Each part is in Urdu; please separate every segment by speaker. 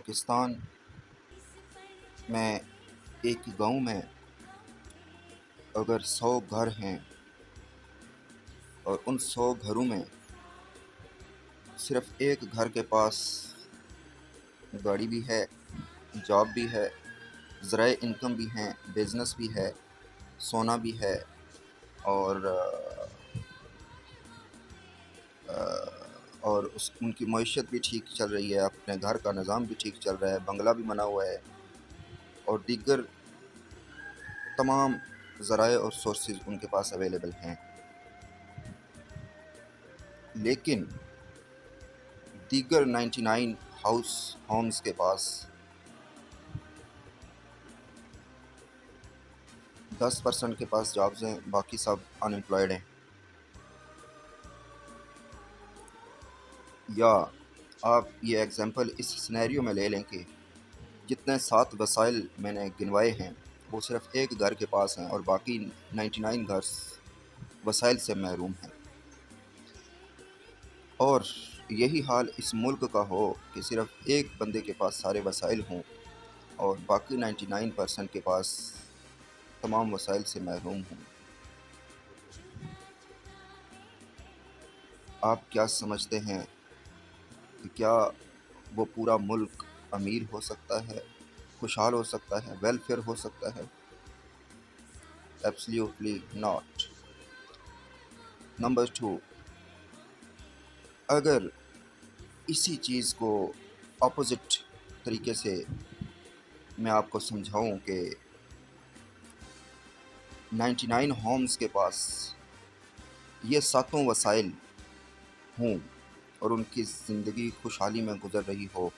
Speaker 1: پاکستان میں ایک گاؤں میں اگر 100 گھر ہیں اور ان 100 گھروں میں صرف ایک گھر کے پاس گاڑی بھی ہے، جاب بھی ہے، ذرائع انکم بھی ہیں، بزنس بھی ہے، سونا بھی ہے، اور ان کی معیشت بھی ٹھیک چل رہی ہے، اپنے گھر کا نظام بھی ٹھیک چل رہا ہے، بنگلہ بھی بنا ہوا ہے، اور دیگر تمام ذرائع اور سورسز ان کے پاس اویلیبل ہیں، لیکن دیگر 99 ہومز کے پاس 10% کے پاس جابز ہیں، باقی سب ان امپلائڈ ہیں. یا آپ یہ ایگزامپل اس سینیریو میں لے لیں کہ جتنے 7 وسائل میں نے گنوائے ہیں وہ صرف ایک گھر کے پاس ہیں اور باقی 99 گھر وسائل سے محروم ہیں، اور یہی حال اس ملک کا ہو کہ صرف ایک بندے کے پاس سارے وسائل ہوں اور باقی 99% کے پاس تمام وسائل سے محروم ہوں. آپ کیا سمجھتے ہیں کہ کیا وہ پورا ملک امیر ہو سکتا ہے، خوشحال ہو سکتا ہے، ویلفیئر ہو سکتا ہے؟ Absolutely not. نمبر 2، اگر اسی چیز کو اپوزٹ طریقے سے میں آپ کو سمجھاؤں کہ 99 ہومز کے پاس یہ 7 وسائل ہوں اور ان کی زندگی خوشحالی میں گزر رہی ہو،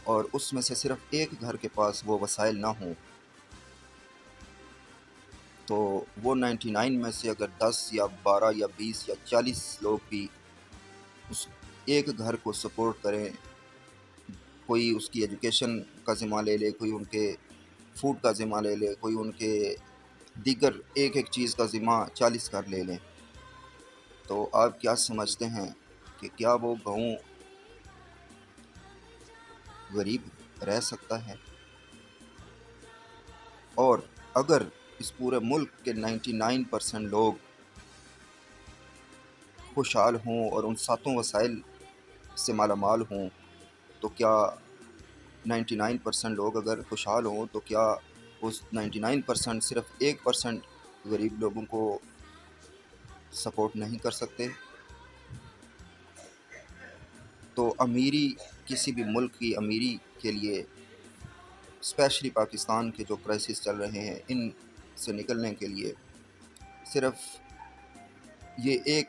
Speaker 1: اور اس میں سے صرف ایک گھر کے پاس وہ وسائل نہ ہوں، تو وہ 99 میں سے اگر 10 یا 12 یا 20 یا 40 لوگ بھی اس ایک گھر کو سپورٹ کریں، کوئی اس کی ایجوکیشن کا ذمہ لے لے، کوئی ان کے فوڈ کا ذمہ لے لے، کوئی ان کے دیگر ایک ایک چیز کا ذمہ 40 گھر لے لیں، تو آپ کیا سمجھتے ہیں کہ کیا وہ گاؤں غریب رہ سکتا ہے؟ اور اگر اس پورے ملک کے 99% لوگ خوشحال ہوں اور ان 7 وسائل سے مالا مال ہوں، تو کیا 99% لوگ اگر خوشحال ہوں تو کیا اس 99% صرف 1% غریب لوگوں کو سپورٹ نہیں کر سکتے؟ تو امیری، کسی بھی ملک کی امیری کے لیے، اسپیشلی پاکستان کے جو کرائسس چل رہے ہیں ان سے نکلنے کے لیے، صرف یہ ایک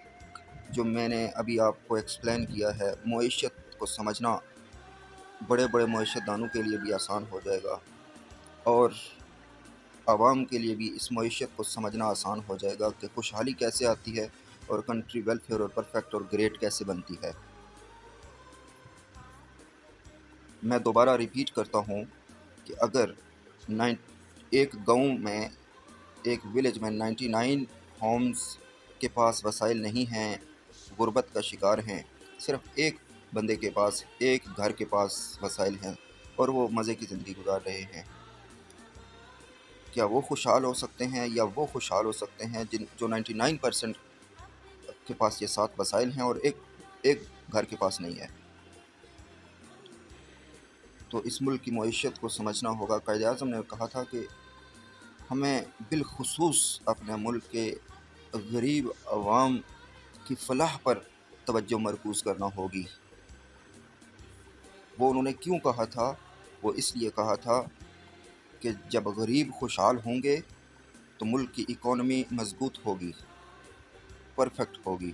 Speaker 1: جو میں نے ابھی آپ کو ایکسپلین کیا ہے معیشت کو سمجھنا بڑے بڑے معیشت دانوں کے لیے بھی آسان ہو جائے گا، اور عوام کے لیے بھی اس معیشت کو سمجھنا آسان ہو جائے گا کہ خوشحالی کیسے آتی ہے اور کنٹری ویلفیئر اور پرفیکٹ اور گریٹ کیسے بنتی ہے. میں دوبارہ ریپیٹ کرتا ہوں کہ اگر ایک گاؤں میں، ایک ولیج میں 99 ہومز کے پاس وسائل نہیں ہیں، غربت کا شکار ہیں، صرف ایک بندے کے پاس، ایک گھر کے پاس وسائل ہیں اور وہ مزے کی زندگی گزار رہے ہیں، کیا وہ خوشحال ہو سکتے ہیں؟ یا وہ خوشحال ہو سکتے ہیں جو 99% کے پاس یہ 7 وسائل ہیں اور ایک گھر کے پاس نہیں ہے؟ تو اس ملک کی معیشت کو سمجھنا ہوگا. قائد اعظم نے کہا تھا کہ ہمیں بالخصوص اپنے ملک کے غریب عوام کی فلاح پر توجہ مرکوز کرنا ہوگی. وہ انہوں نے کیوں کہا تھا؟ وہ اس لیے کہا تھا کہ جب غریب خوشحال ہوں گے تو ملک کی اکانومی مضبوط ہوگی، پرفیکٹ ہوگی.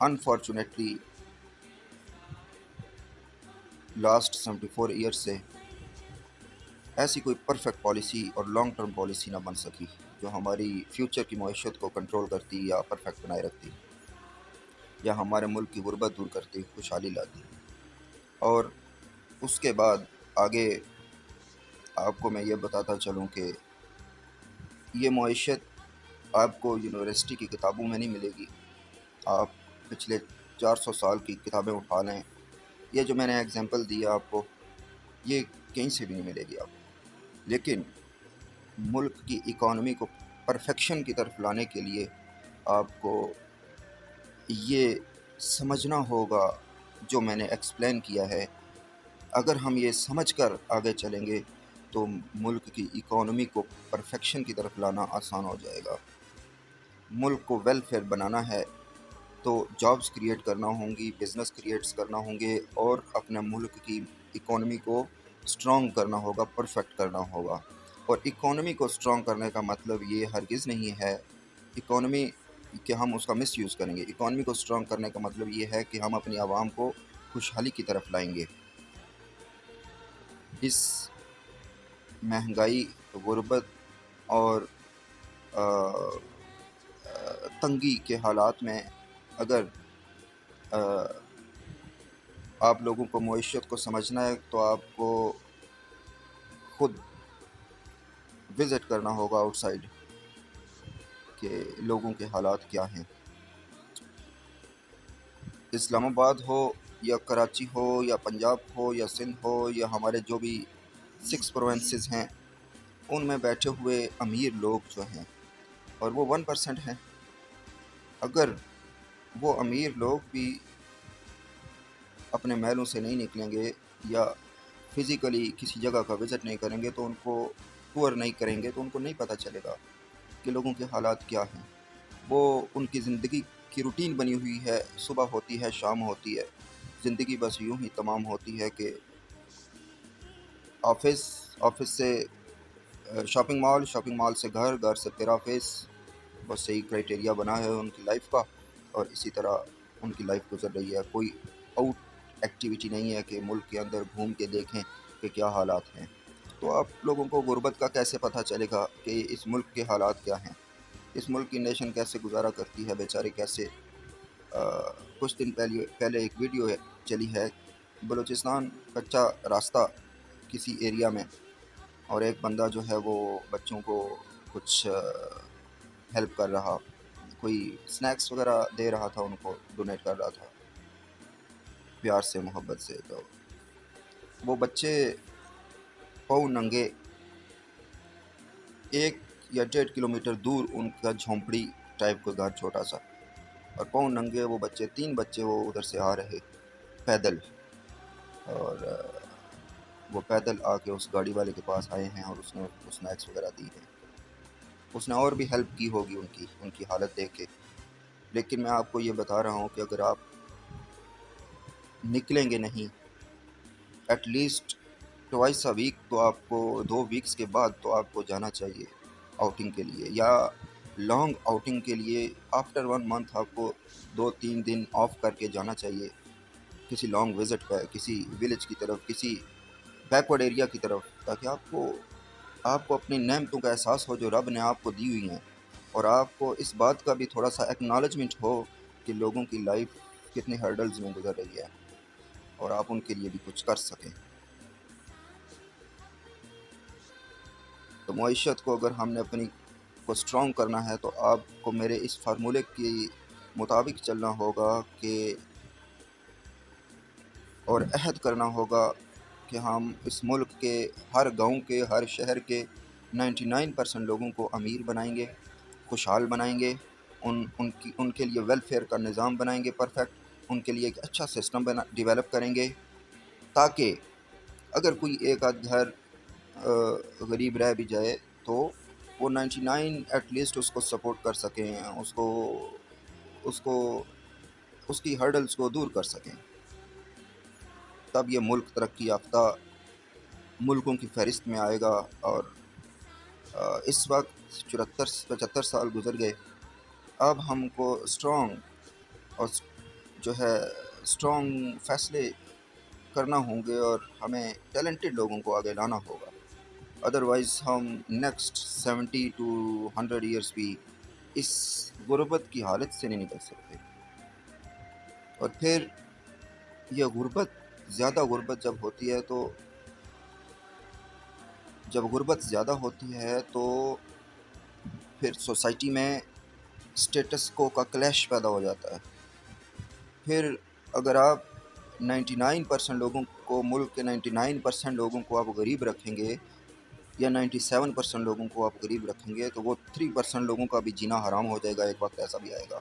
Speaker 1: انفارچونیٹلی لاسٹ 74 ایئر سے ایسی کوئی پرفیکٹ پالیسی اور لانگ ٹرم پالیسی نہ بن سکی جو ہماری فیوچر کی معیشت کو کنٹرول کرتی یا پرفیکٹ بنائے رکھتی، یا ہمارے ملک کی غربت دور کرتی، خوشحالی لاتی. اور اس کے بعد آگے آپ کو میں یہ بتاتا چلوں کہ یہ معیشت آپ کو یونیورسٹی کی کتابوں میں نہیں ملے گی. آپ پچھلے 400 سال کی کتابیں اٹھا لیں، یہ جو میں نے ایگزامپل دیا آپ کو، یہ کہیں سے بھی نہیں ملے گی آپ کو۔ لیکن ملک کی اکانومی کو پرفیکشن کی طرف لانے کے لیے آپ کو یہ سمجھنا ہوگا جو میں نے ایکسپلین کیا ہے۔ اگر ہم یہ سمجھ کر آگے چلیں گے تو ملک کی اکانومی کو پرفیکشن کی طرف لانا آسان ہو جائے گا۔ ملک کو ویلفیئر بنانا ہے تو جابز کریٹ کرنا ہوں گی، بزنس کریٹس کرنا ہوں گے، اور اپنے ملک کی اکانومی کو اسٹرانگ کرنا ہوگا، پرفیکٹ کرنا ہوگا۔ اور اکانومی کو اسٹرانگ کرنے کا مطلب یہ ہرگز نہیں ہے اکانومی کہ ہم اس کا مس یوز کریں گے۔ اکانومی کو اسٹرانگ کرنے کا مطلب یہ ہے کہ ہم اپنی عوام کو خوشحالی کی طرف لائیں گے۔ اس مہنگائی، غربت اور تنگی کے حالات میں اگر آپ لوگوں کو معیشت کو سمجھنا ہے تو آپ کو خود وزٹ کرنا ہوگا آؤٹ سائڈ کہ لوگوں کے حالات کیا ہیں۔ اسلام آباد ہو یا کراچی ہو یا پنجاب ہو یا سندھ ہو یا ہمارے جو بھی 6 پروونسز ہیں، ان میں بیٹھے ہوئے امیر لوگ جو ہیں، اور وہ 1% ہیں، اگر وہ امیر لوگ بھی اپنے محلوں سے نہیں نکلیں گے یا فزیکلی کسی جگہ کا وزٹ نہیں کریں گے تو ان کو ٹور نہیں کریں گے تو ان کو نہیں پتہ چلے گا کہ لوگوں کے حالات کیا ہیں۔ وہ ان کی زندگی کی روٹین بنی ہوئی ہے، صبح ہوتی ہے، شام ہوتی ہے، زندگی بس یوں ہی تمام ہوتی ہے کہ آفس سے شاپنگ مال سے گھر سے پھر آفس، بس صحیح کرائٹیریا بنا ہے ان کی لائف کا، اور اسی طرح ان کی لائف گزر رہی ہے۔ کوئی آؤٹ ایکٹیویٹی نہیں ہے کہ ملک کے اندر گھوم کے دیکھیں کہ کیا حالات ہیں۔ تو آپ لوگوں کو غربت کا کیسے پتہ چلے گا کہ اس ملک کے حالات کیا ہیں، اس ملک کی نیشن کیسے گزارا کرتی ہے، بیچارے کیسے۔ کچھ دن پہلے ایک ویڈیو چلی ہے، بلوچستان کچا راستہ کسی ایریا میں، اور ایک بندہ جو ہے وہ بچوں کو کچھ ہیلپ کر رہا، کوئی سنیکس وغیرہ دے رہا تھا، ان کو ڈونیٹ کر رہا تھا پیار سے، محبت سے۔ تو وہ بچے پاؤں ننگے 1 یا 1.5 کلومیٹر دور ان کا جھونپڑی ٹائپ کا گھر چھوٹا سا، اور پاؤں ننگے وہ بچے 3 بچے وہ ادھر سے آ رہے پیدل، اور وہ پیدل آ کے اس گاڑی والے کے پاس آئے ہیں اور اس نے سنیکس وغیرہ دی ہیں۔ اس نے اور بھی ہیلپ کی ہوگی ان کی حالت دیکھ کے، لیکن میں آپ کو یہ بتا رہا ہوں کہ اگر آپ نکلیں گے نہیں، at least twice a week, تو آپ کو 2 ویکس کے بعد تو آپ کو جانا چاہیے آؤٹنگ کے لیے، یا لانگ آؤٹنگ کے لیے آفٹر 1 منتھ آپ کو 2-3 دن آف کر کے جانا چاہیے کسی لانگ وزٹ پہ، کسی ولیج کی طرف، کسی بیکورڈ ایریا کی طرف، تاکہ آپ کو اپنی نعمتوں کا احساس ہو جو رب نے آپ کو دی ہوئی ہیں، اور آپ کو اس بات کا بھی تھوڑا سا ایکنالجمنٹ ہو کہ لوگوں کی لائف کتنے ہرڈلز میں گزر رہی ہے، اور آپ ان کے لیے بھی کچھ کر سکیں۔ تو معیشت کو اگر ہم نے اپنی کو اسٹرانگ کرنا ہے تو آپ کو میرے اس فارمولے کے مطابق چلنا ہوگا کہ اور عہد کرنا ہوگا کہ ہم اس ملک کے ہر گاؤں کے، ہر شہر کے 99% لوگوں کو امیر بنائیں گے، خوشحال بنائیں گے، ان کے لیے ویلفیئر کا نظام بنائیں گے پرفیکٹ، ان کے لیے ایک اچھا سسٹم ڈیولپ کریں گے، تاکہ اگر کوئی ایک آدھ گھر غریب رہ بھی جائے تو وہ 99 ایٹ لیسٹ اس کو سپورٹ کر سکیں، اس کو اس کی ہرڈلز کو دور کر سکیں۔ تب یہ ملک ترقی یافتہ ملکوں کی فہرست میں آئے گا۔ اور اس وقت 75 سال گزر گئے، اب ہم کو اسٹرانگ اور جو ہے اسٹرانگ فیصلے کرنا ہوں گے، اور ہمیں ٹیلنٹڈ لوگوں کو آگے لانا ہوگا، ادروائز ہم نیکسٹ 70 to 100 ایئرس بھی اس غربت کی حالت سے نہیں نکل سکتے۔ اور پھر یہ زیادہ غربت جب غربت زیادہ ہوتی ہے تو پھر سوسائٹی میں اسٹیٹس کو کا کلیش پیدا ہو جاتا ہے، پھر اگر آپ 99% لوگوں کو، ملک کے 99% لوگوں کو آپ غریب رکھیں گے، یا 97% لوگوں کو آپ غریب رکھیں گے، تو وہ 3% لوگوں کا بھی جینا حرام ہو جائے گا، ایک وقت ایسا بھی آئے گا۔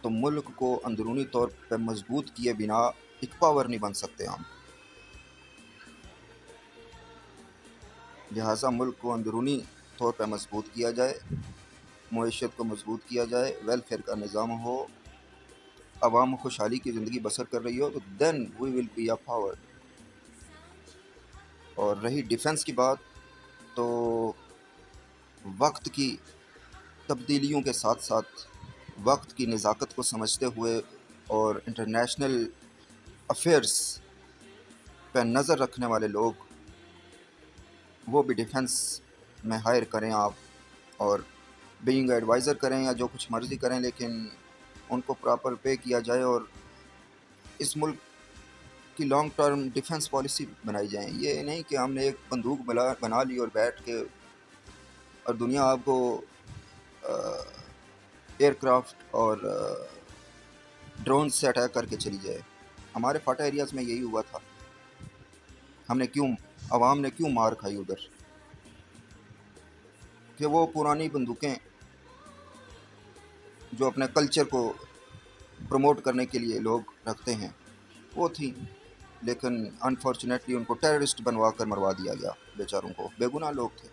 Speaker 1: تو ملک کو اندرونی طور پہ مضبوط کیے بنا ایک پاور نہیں بن سکتے ہم۔ لہٰذا ملک کو اندرونی طور پہ مضبوط کیا جائے، معیشت کو مضبوط کیا جائے، ویلفیئر کا نظام ہو، عوام خوشحالی کی زندگی بسر کر رہی ہو، تو دین وی ول بی اے پاور۔ اور رہی ڈیفنس کی بات، تو وقت کی تبدیلیوں کے ساتھ ساتھ وقت کی نزاکت کو سمجھتے ہوئے اور انٹرنیشنل افیئرس پہ نظر رکھنے والے لوگ، وہ بھی ڈیفنس میں ہائر کریں آپ، اور بینگ ایڈوائزر کریں یا جو کچھ مرضی کریں، لیکن ان کو پراپر پے کیا جائے، اور اس ملک کی لانگ ٹرم ڈیفنس پالیسی بنائی جائیں۔ یہ نہیں کہ ہم نے ایک بندوق بنا لی اور بیٹھ کے، اور دنیا آپ کو ایئر کرافٹ اور ڈرون سے اٹیک کر کے چلی جائے۔ ہمارے فاٹا ایریاز میں یہی ہوا تھا، عوام نے کیوں مار کھائی ادھر، کہ وہ پرانی بندوقیں جو اپنے کلچر کو پروموٹ کرنے کے لیے لوگ رکھتے ہیں وہ تھیں، لیکن انفارچونیٹلی ان کو ٹیررسٹ بنوا کر مروا دیا گیا، بیچاروں کو، بے گناہ لوگ تھے۔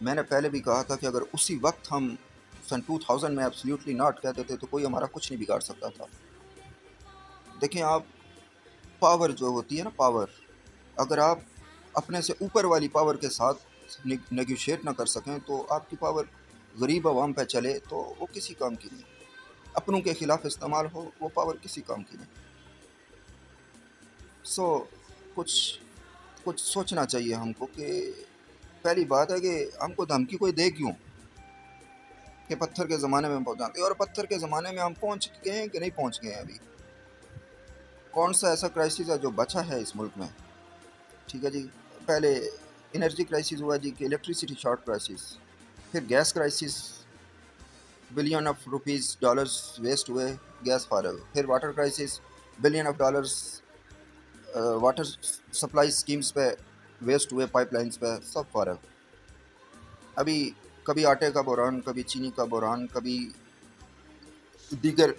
Speaker 1: میں نے پہلے بھی کہا تھا کہ اگر اسی وقت ہم سن 2000 میں ایبسلیوٹلی ناٹ کہتے تھے تو کوئی ہمارا کچھ نہیں بگاڑ سکتا تھا۔ دیکھیں آپ، پاور جو ہوتی ہے نا، پاور، اگر آپ اپنے سے اوپر والی پاور کے ساتھ نیگوشیٹ نہ کر سکیں تو آپ کی پاور غریب عوام پہ چلے تو وہ کسی کام کی نہیں۔ اپنوں کے خلاف استعمال ہو، وہ پاور کسی کام کی نہیں۔ کچھ سوچنا چاہیے ہم کو، کہ پہلی بات ہے کہ ہم کو دھمکی کوئی دے کیوں کہ پتھر کے زمانے میں پہنچاتے، اور پتھر کے زمانے میں ہم پہنچ گئے ہیں کہ نہیں پہنچ گئے ہیں؟ ابھی کون سا ایسا کرائسس ہے جو بچا ہے اس ملک میں؟ ٹھیک ہے جی، پہلے انرجی کرائسس ہوا جی، کہ الیکٹریسٹی شارٹ کرائسس، پھر gas crisis, billion of rupees dollars waste ہوئے گیس فارغ، پھر water crisis, billion of dollars water supply schemes پہ ویسٹ ہوئے، پائپ لائنز پہ، سب فارغ۔ ابھی کبھی آٹے کا بحران، کبھی چینی کا بحران، کبھی دیگر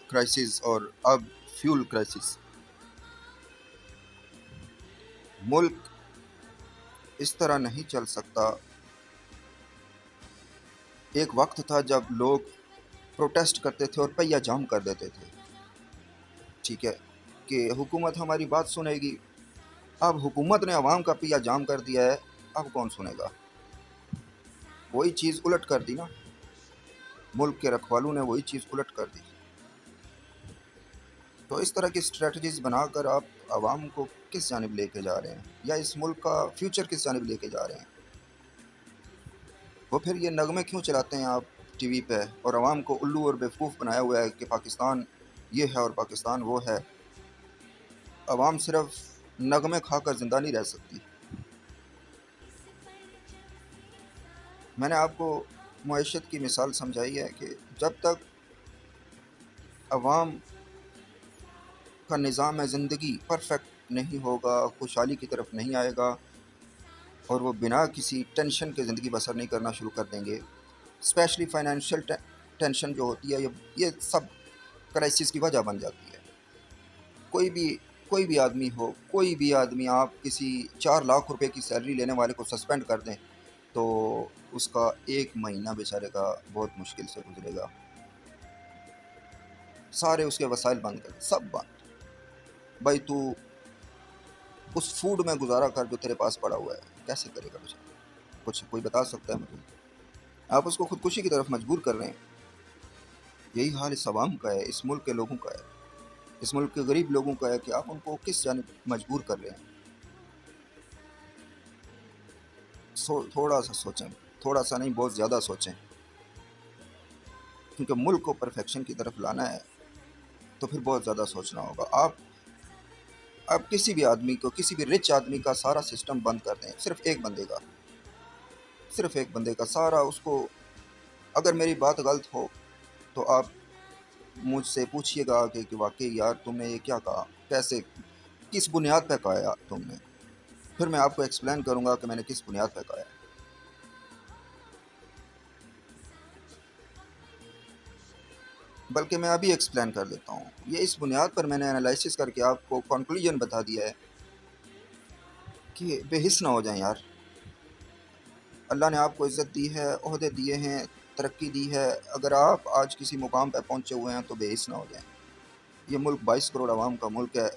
Speaker 1: کرائسس، اور اب فیول کرائسس۔ ملک اس طرح نہیں چل سکتا۔ ایک وقت تھا جب لوگ پروٹیسٹ کرتے تھے اور پہیہ جام کر دیتے تھے، ٹھیک ہے، کہ حکومت ہماری بات سنے گی۔ اب حکومت نے عوام کا پہیہ جام کر دیا ہے، اب کون سنے گا؟ وہی چیز الٹ کر دی نا، ملک کے رکھوالوں نے وہی چیز الٹ کر دی۔ تو اس طرح کی اسٹریٹجیز بنا کر آپ عوام کو کس جانب لے کے جا رہے ہیں، یا اس ملک کا فیوچر کس جانب لے کے جا رہے ہیں؟ وہ پھر یہ نغمے کیوں چلاتے ہیں آپ ٹی وی پہ، اور عوام کو الو اور بیوقوف بنایا ہوا ہے کہ پاکستان یہ ہے اور پاکستان وہ ہے؟ عوام صرف نغمے کھا کر زندہ نہیں رہ سکتی۔ میں نے آپ کو معیشت کی مثال سمجھائی ہے کہ جب تک عوام کا نظام زندگی پرفیکٹ نہیں ہوگا، خوشحالی کی طرف نہیں آئے گا، اور وہ بنا کسی ٹینشن کے زندگی بسر نہیں کرنا شروع کر دیں گے، اسپیشلی فائنینشیل ٹینشن جو ہوتی ہے، یہ سب کرائسس کی وجہ بن جاتی ہے۔ کوئی بھی آدمی ہو، کوئی بھی آدمی، آپ کسی 4 لاکھ روپے کی سیلری لینے والے کو سسپینڈ کر دیں تو اس کا 1 مہینہ بیچارے کا بہت مشکل سے گزرے گا۔ سارے اس کے وسائل بند کر، سب بند۔ بھائی تو اس فوڈ میں گزارا کر جو تیرے پاس پڑا ہوا ہے، کیسے کرے گا بیچارہ؟ کوئی بتا سکتا ہے مجھے؟ آپ اس کو خودکشی کی طرف مجبور کر رہے ہیں۔ یہی حال اس عوام کا ہے، اس ملک کے لوگوں کا ہے، اس ملک کے غریب لوگوں کا ہے، کہ آپ ان کو کس جانب مجبور کر رہے ہیں؟ تھوڑا سا سوچیں، تھوڑا سا نہیں، بہت زیادہ سوچیں، کیونکہ ملک کو پرفیکشن کی طرف لانا ہے تو پھر بہت زیادہ سوچنا ہوگا۔ آپ کسی بھی آدمی کو، کسی بھی رچ آدمی کا سارا سسٹم بند کر دیں، صرف ایک بندے کا سارا، اس کو اگر میری بات غلط ہو تو آپ مجھ سے پوچھیے گا کہ واقعی یار تم نے یہ کیا کہا، کیسے، کس بنیاد پہ کہا تم نے، پھر میں آپ کو ایکسپلین کروں گا کہ میں نے کس بنیاد پہ کہا ہے۔ بلکہ میں ابھی ایکسپلین کر دیتا ہوں۔ یہ اس بنیاد پر میں نے انالائسس کر کے آپ کو کنکلوژن بتا دیا ہے کہ بے حس نہ ہو جائیں یار۔ اللہ نے آپ کو عزت دی ہے، عہدے دیے ہیں، ترقی دی ہے، اگر آپ آج کسی مقام پہ پہنچے ہوئے ہیں تو بے حس نہ ہو جائیں۔ یہ ملک 22 کروڑ عوام کا ملک ہے،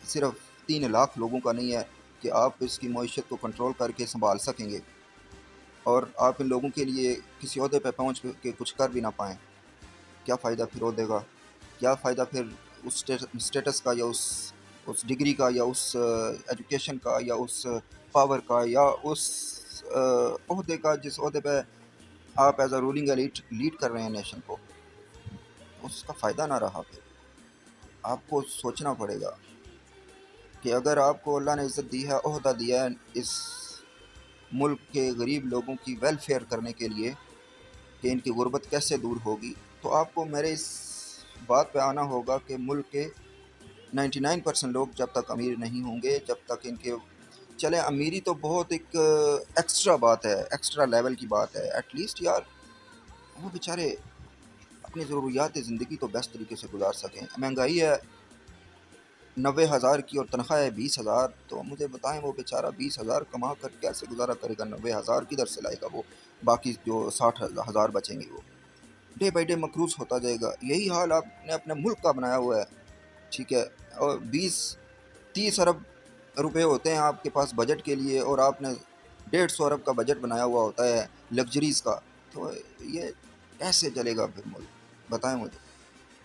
Speaker 1: صرف 3 لاکھ لوگوں کا نہیں ہے کہ آپ اس کی معیشت کو کنٹرول کر کے سنبھال سکیں گے، اور آپ ان لوگوں کے لیے کسی عہدے پہ پہنچ کے کچھ کر بھی نہ پائیں۔ کیا فائدہ پھر عہدے کا، کیا فائدہ پھر اس اسٹیٹس کا، یا اس ڈگری کا، یا اس ایجوکیشن کا، یا اس پاور کا، یا اس عہدے کا جس عہدے پہ آپ as a ruling elite lead کر رہے ہیں نیشن کو، اس کا فائدہ نہ رہا۔ پھر آپ کو سوچنا پڑے گا کہ اگر آپ کو اللہ نے عزت دی ہے، عہدہ دیا ہے اس ملک کے غریب لوگوں کی ویلفیئر کرنے کے لیے کہ ان کی غربت کیسے دور ہوگی، تو آپ کو میرے اس بات پہ آنا ہوگا کہ ملک کے 99% لوگ جب تک امیر نہیں ہوں گے، جب تک ان کے چلے امیری تو بہت ایک ایکسٹرا بات ہے، ایکسٹرا لیول کی بات ہے، ایٹ لیسٹ یار وہ بیچارے اپنی ضروریات زندگی تو بیسٹ طریقے سے گزار سکیں۔ مہنگائی ہے 90,000 کی اور تنخواہ ہے 20,000، تو مجھے بتائیں وہ بیچارہ 20,000 کما کر کیسے گزارا کرے گا؟ 90,000 کدھر سے لائے گا وہ؟ باقی جو 60,000 بچیں گے وہ ڈے بائی ڈے مقروض ہوتا جائے گا۔ یہی حال آپ نے اپنے ملک کا بنایا ہوا ہے، ٹھیک ہے، اور 20-30 ارب روپے ہوتے ہیں آپ کے پاس بجٹ کے لیے، اور آپ نے 150 ارب کا بجٹ بنایا ہوا ہوتا ہے لگژریز کا، تو یہ کیسے چلے گا پھر ملک؟ بتائیں مجھے۔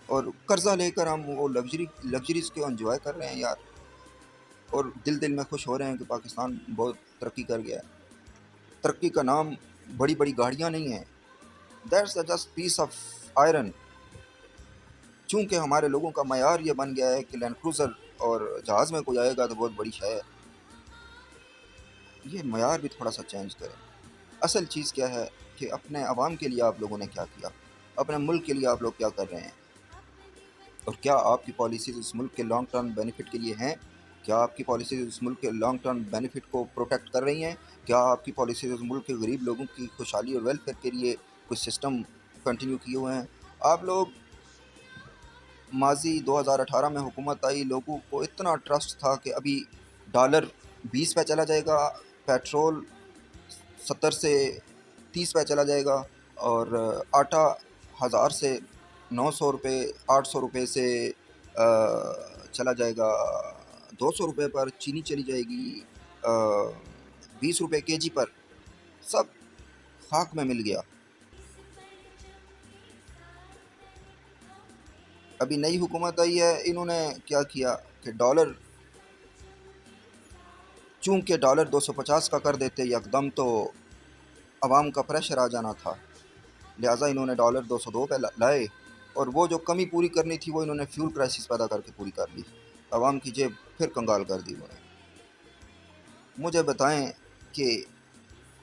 Speaker 1: اور قرضہ لے کر ہم وہ لگژریز کو انجوائے کر رہے ہیں یار، اور دل دل میں خوش ہو رہے ہیں کہ پاکستان بہت ترقی کر گیا ہے۔ ترقی کا نام بڑی بڑی گاڑیاں نہیں ہیں، that's just piece of iron. چونکہ ہمارے لوگوں کا معیار یہ بن گیا ہے کہ لینڈ کروزر اور جہاز میں کوئی آئے گا تو بہت بڑی شے ہے، یہ معیار بھی تھوڑا سا چینج کریں۔ اصل چیز کیا ہے کہ اپنے عوام کے لیے آپ لوگوں نے کیا کیا، اپنے ملک کے لیے آپ لوگ کیا کر رہے ہیں، اور کیا آپ کی پالیسیز اس ملک کے لانگ ٹرم بینیفٹ کے لیے ہیں؟ کیا آپ کی پالیسیز اس ملک کے لانگ ٹرم بینیفٹ کو پروٹیکٹ کر رہی ہیں؟ کیا آپ کی پالیسیز اس ملک کے غریب لوگوں کی خوشحالی اور ویلفیئر کے لیے کچھ سسٹم کنٹینیو کیے ہوئے ہیں؟ آپ لوگ ماضی 2018 میں حکومت آئی، لوگوں کو اتنا ٹرسٹ تھا کہ ابھی ڈالر 20 پہ چلا جائے گا، پیٹرول 70 سے 30 پہ چلا جائے گا، اور آٹا 1000 سے 900 روپے، 800 روپے سے چلا جائے گا 200 روپے پر، چینی چلی جائے گی 20 روپے کے جی پر، سب خاک میں مل گیا۔ ابھی نئی حکومت آئی ہے، انہوں نے کیا کیا کہ چونکہ ڈالر 250 کا کر دیتے یکدم تو عوام کا پریشر آ جانا تھا، لہٰذا انہوں نے ڈالر 202 پہ لائے، اور وہ جو کمی پوری کرنی تھی وہ انہوں نے فیول کرائسس پیدا کر کے پوری کر لی، عوام کی جیب پھر کنگال کر دی انہوں نے۔ مجھے بتائیں کہ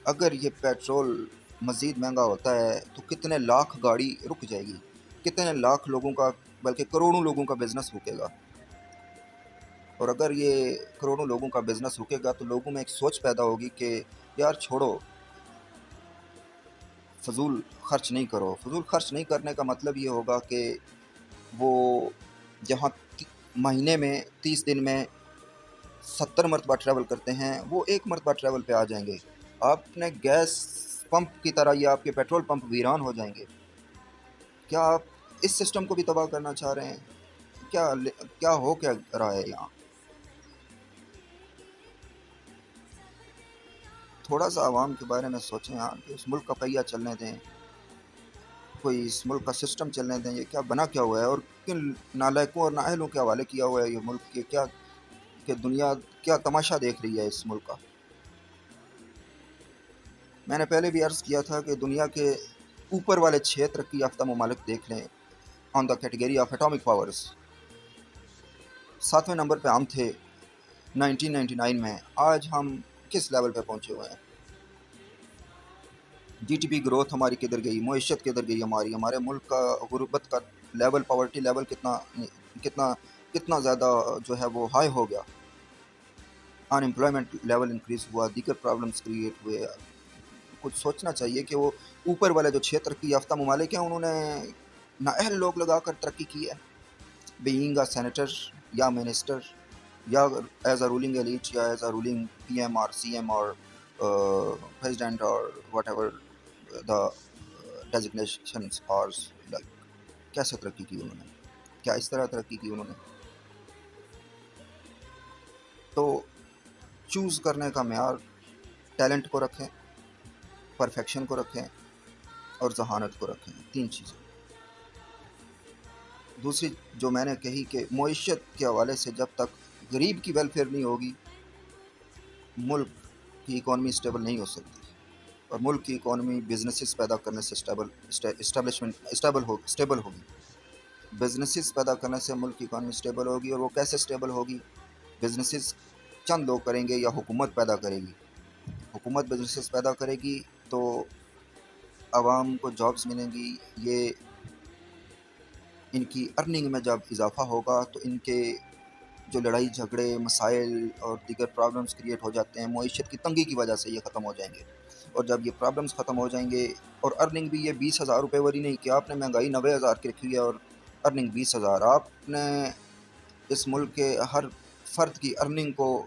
Speaker 1: اگر یہ پیٹرول مزید مہنگا ہوتا ہے تو کتنے لاکھ گاڑی رک جائے گی، کتنے لاکھ لوگوں کا بلکہ کروڑوں لوگوں کا بزنس رکے گا، اور اگر یہ کروڑوں لوگوں کا بزنس رکے گا تو لوگوں میں ایک سوچ پیدا ہوگی کہ یار چھوڑو، فضول خرچ نہیں کرو۔ فضول خرچ نہیں کرنے کا مطلب یہ ہوگا کہ وہ جہاں مہینے میں 30 دن میں 70 مرتبہ ٹریول کرتے ہیں وہ 1 مرتبہ ٹریول پہ آ جائیں گے۔ آپ نے گیس پمپ کی طرح یہ آپ کے پیٹرول پمپ ویران ہو جائیں گے۔ کیا آپ اس سسٹم کو بھی تباہ کرنا چاہ رہے ہیں؟ کیا ہو کیا رہا ہے یہاں؟ تھوڑا سا عوام کے بارے میں سوچیں یہاں کہ اس ملک کا پہیہ چلنے دیں، کوئی اس ملک کا سسٹم چلنے دیں۔ یہ کیا بنا کیا ہوا ہے، اور کن نالائقوں اور نااہلوں کے حوالے کیا ہوا ہے یہ ملک کے، کیا کہ دنیا کیا تماشا دیکھ رہی ہے اس ملک کا۔ میں نے پہلے بھی عرض کیا تھا کہ دنیا کے اوپر والے 6 ترقی یافتہ ممالک دیکھ لیں on the category of atomic powers, 7ویں نمبر پہ ہم تھے 1999 میں، آج ہم کس لیول پہ پہنچے ہوئے ہیں؟ جی ٹی پی گروتھ ہماری کدھر گئی، معیشت کدھر گئی ہماری، ہمارے ملک کا غربت کا لیول، پاورٹی لیول کتنا کتنا زیادہ جو ہے وہ ہائی ہو گیا، ان امپلائمنٹ لیول انکریز ہوا، دیگر پرابلمس کریٹ ہوئے۔ کچھ سوچنا چاہیے کہ وہ اوپر والے جو 6 ترقی یافتہ ممالک ہیں انہوں نے نااہل لوگ لگا کر ترقی کی ہے، بینگ اے سینیٹر یا منسٹر یا ایز اے رولنگ ایلیٹ یا as a ruling P M اور سی ایم اور پریزیڈنٹ اور واٹ ایور دا ڈیزگنیشنز اور لائک کیسے ترقی کی انہوں نے، کیا اس طرح ترقی کی انہوں نے؟ تو چوز کرنے کا معیار ٹیلنٹ کو رکھیں، پرفیکشن کو رکھیں اور ذہانت کو رکھیں، 3 چیزیں۔ دوسری جو میں نے کہی کہ معیشت کے حوالے سے جب تک غریب کی ویلفیئر نہیں ہوگی ملک کی اکانومی اسٹیبل نہیں ہو سکتی، اور ملک کی اکانومی بزنسز پیدا کرنے سے اسٹیبل ہوگی، بزنسز پیدا کرنے سے ملک کی اکانومی اسٹیبل ہوگی، اور وہ کیسے اسٹیبل ہوگی؟ بزنسز چند لوگ کریں گے یا حکومت پیدا کرے گی؟ حکومت بزنسز پیدا کرے گی تو عوام کو جابز ملیں گی، یہ ان کی ارننگ میں جب اضافہ ہوگا تو ان کے جو لڑائی جھگڑے مسائل اور دیگر پرابلمس کریٹ ہو جاتے ہیں معیشت کی تنگی کی وجہ سے، یہ ختم ہو جائیں گے، اور جب یہ پرابلمس ختم ہو جائیں گے اور ارننگ بھی یہ 20,000 روپے والی نہیں کہ آپ نے مہنگائی 90,000 کی رکھی ہے اور ارننگ 20,000، آپ نے اس ملک کے ہر فرد کی ارننگ کو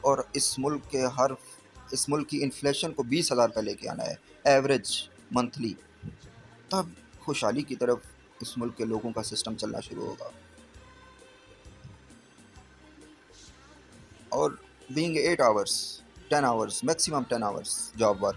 Speaker 1: اور اس ملک کی انفلیشن کو 20,000 پہ لے کے آنا ہے ایوریج منتھلی، تب خوشحالی کی طرف اس ملک کے لوگوں کا سسٹم چلنا شروع ہوگا۔ اور being 8 hours 10 hours maximum 10 hours job work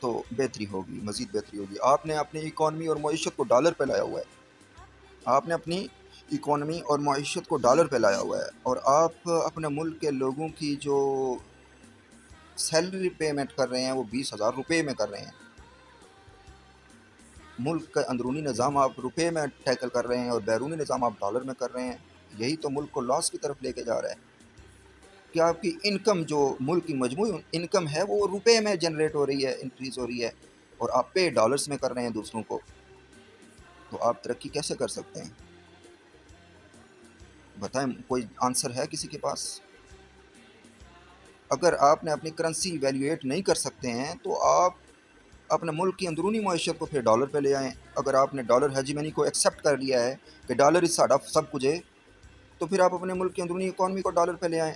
Speaker 1: تو بہتری ہوگی، مزید بہتری ہوگی۔ آپ نے اپنی اکانومی اور معیشت کو ڈالر پہ لایا ہوا ہے، آپ نے اپنی اکانومی اور معیشت کو ڈالر پہ لایا ہوا ہے، اور آپ اپنے ملک کے لوگوں کی جو سیلری پیمنٹ کر رہے ہیں وہ 20,000 روپے میں کر رہے ہیں، ملک کا اندرونی نظام آپ روپے میں ٹیکل کر رہے ہیں اور بیرونی نظام آپ ڈالر میں کر رہے ہیں، یہی تو ملک کو لاس کی طرف لے کے جا رہا ہے کہ آپ کی انکم جو ملک کی مجموعی انکم ہے وہ روپے میں جنریٹ ہو رہی ہے، انکریز ہو رہی ہے، اور آپ پے ڈالرز میں کر رہے ہیں دوسروں کو، تو آپ ترقی کیسے کر سکتے ہیں؟ بتائیں، کوئی آنسر ہے کسی کے پاس؟ اگر آپ نے اپنی کرنسی ویلیویٹ نہیں کر سکتے ہیں تو آپ اپنے ملک کی اندرونی معیشت کو پھر ڈالر پہ لے آئیں۔ اگر آپ نے ڈالر ہیجیمنی کو ایکسیپٹ کر لیا ہے کہ ڈالر اس ساڈا سب کچھ ہے، تو پھر آپ اپنے ملک کی اندرونی اکانومی کو ڈالر پہ لے آئیں،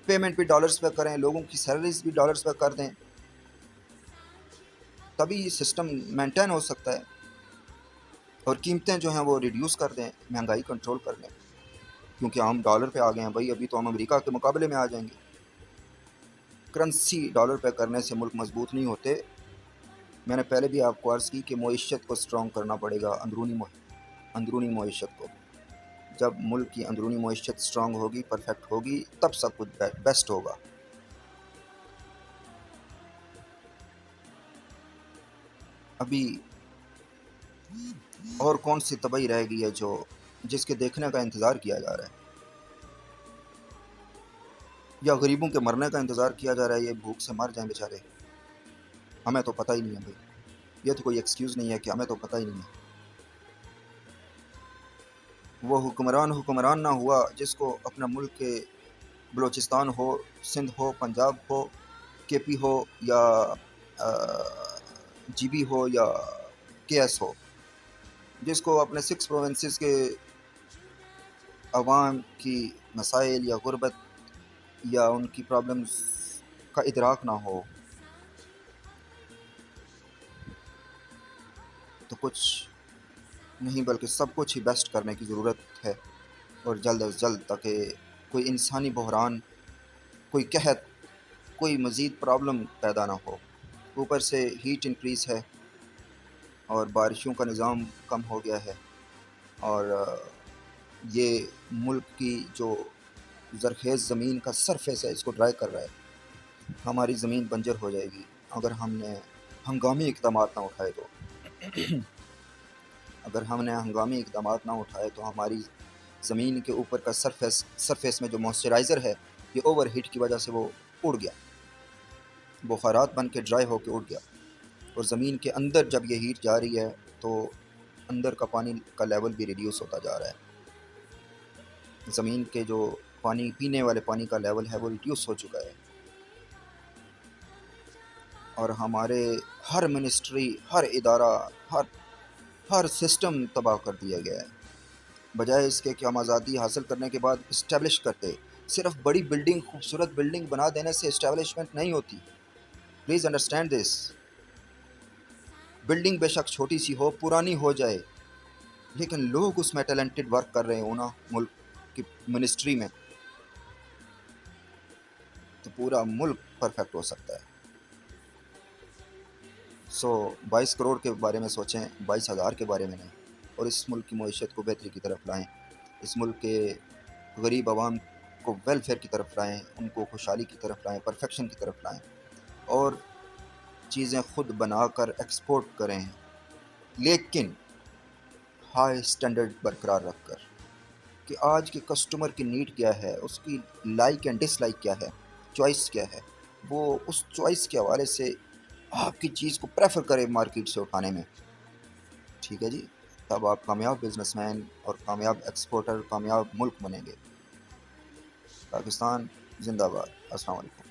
Speaker 1: پیمنٹ بھی ڈالرز پہ کریں، لوگوں کی سیلریز بھی ڈالرز پہ کر دیں، تبھی یہ سسٹم مینٹین ہو سکتا ہے، اور قیمتیں جو ہیں وہ ریڈیوس کر دیں، مہنگائی کنٹرول کر لیں، کیونکہ ہم ڈالر پہ آ گئے ہیں بھائی، ابھی تو ہم امریکہ کے مقابلے میں آ جائیں گے۔ کرنسی ڈالر پہ کرنے سے ملک مضبوط نہیں ہوتے، میں نے پہلے بھی آپ کو عرض کی کہ معیشت کو اسٹرانگ کرنا پڑے گا، اندرونی معیشت کو، جب ملک کی اندرونی معیشت اسٹرانگ ہوگی، پرفیکٹ ہوگی، تب سب کچھ بیسٹ ہوگا۔ ابھی اور کون سی تباہی رہ گئی ہے جس کے دیکھنے کا انتظار کیا جا رہا ہے، یا غریبوں کے مرنے کا انتظار کیا جا رہا ہے، یہ بھوک سے مر جائیں بیچارے، ہمیں تو پتہ ہی نہیں ہے بھائی، یہ تو کوئی ایکسکیوز نہیں ہے کہ ہمیں تو پتہ ہی نہیں ہے۔ وہ حکمران نہ ہوا جس کو اپنے ملک کے بلوچستان ہو، سندھ ہو، پنجاب ہو، کے پی ہو، یا جی بی ہو، یا کے ایس ہو، جس کو اپنے 6 پروونسز کے عوام کی مسائل یا غربت یا ان کی پرابلمز کا ادراک نہ ہو، تو کچھ نہیں بلکہ سب کچھ ہی بیسٹ کرنے کی ضرورت ہے، اور جلد از جلد، تاکہ کوئی انسانی بحران، کوئی قحط، کوئی مزید پرابلم پیدا نہ ہو۔ اوپر سے ہیٹ انکریز ہے اور بارشوں کا نظام کم ہو گیا ہے، اور یہ ملک کی جو زرخیز زمین کا سرفیس ہے اس کو ڈرائی کر رہا ہے، ہماری زمین بنجر ہو جائے گی اگر ہم نے ہنگامی اقدامات نہ اٹھائے تو اگر ہم نے ہنگامی اقدامات نہ اٹھائے تو ہماری زمین کے اوپر کا سرفیس میں جو موئسچرائزر ہے یہ اوور ہیٹ کی وجہ سے وہ اڑ گیا، بخارات بن کے ڈرائی ہو کے اڑ گیا، اور زمین کے اندر جب یہ ہیٹ جا رہی ہے تو اندر کا پانی کا لیول بھی ریڈیوس ہوتا جا رہا ہے، زمین کے جو پانی پینے والے پانی کا لیول ہے وہ ریڈیوس ہو چکا ہے، اور ہمارے ہر منسٹری، ہر ادارہ، ہر سسٹم تباہ کر دیا گیا ہے، بجائے اس کے کہ ہم آزادی حاصل کرنے کے بعد اسٹیبلش کرتے۔ صرف بڑی بلڈنگ، خوبصورت بلڈنگ بنا دینے سے اسٹیبلشمنٹ نہیں ہوتی، پلیز انڈرسٹینڈ دس۔ بلڈنگ بے شک چھوٹی سی ہو، پرانی ہو جائے، لیکن لوگ اس میں ٹیلنٹڈ ورک کر رہے ہوں نا ملک کی منسٹری میں، تو پورا ملک پرفیکٹ ہو سکتا ہے۔ 22 کروڑ کے بارے میں سوچیں، 22,000 کے بارے میں نہیں، اور اس ملک کی معیشت کو بہتری کی طرف لائیں، اس ملک کے غریب عوام کو ویلفیئر کی طرف لائیں، ان کو خوشحالی کی طرف لائیں، پرفیکشن کی طرف لائیں، اور چیزیں خود بنا کر ایکسپورٹ کریں، لیکن ہائی سٹینڈرڈ برقرار رکھ کر، کہ آج کے کسٹمر کی نیڈ کیا ہے، اس کی لائک اینڈ ڈس لائک کیا ہے، چوائس کیا ہے، وہ اس چوائس کے حوالے سے آپ کی چیز کو پریفر کرے مارکیٹ سے اٹھانے میں، ٹھیک ہے جی، تب آپ کامیاب بزنس مین اور کامیاب ایکسپورٹر، کامیاب ملک بنیں گے۔ پاکستان زندہ باد۔ السلام علیکم۔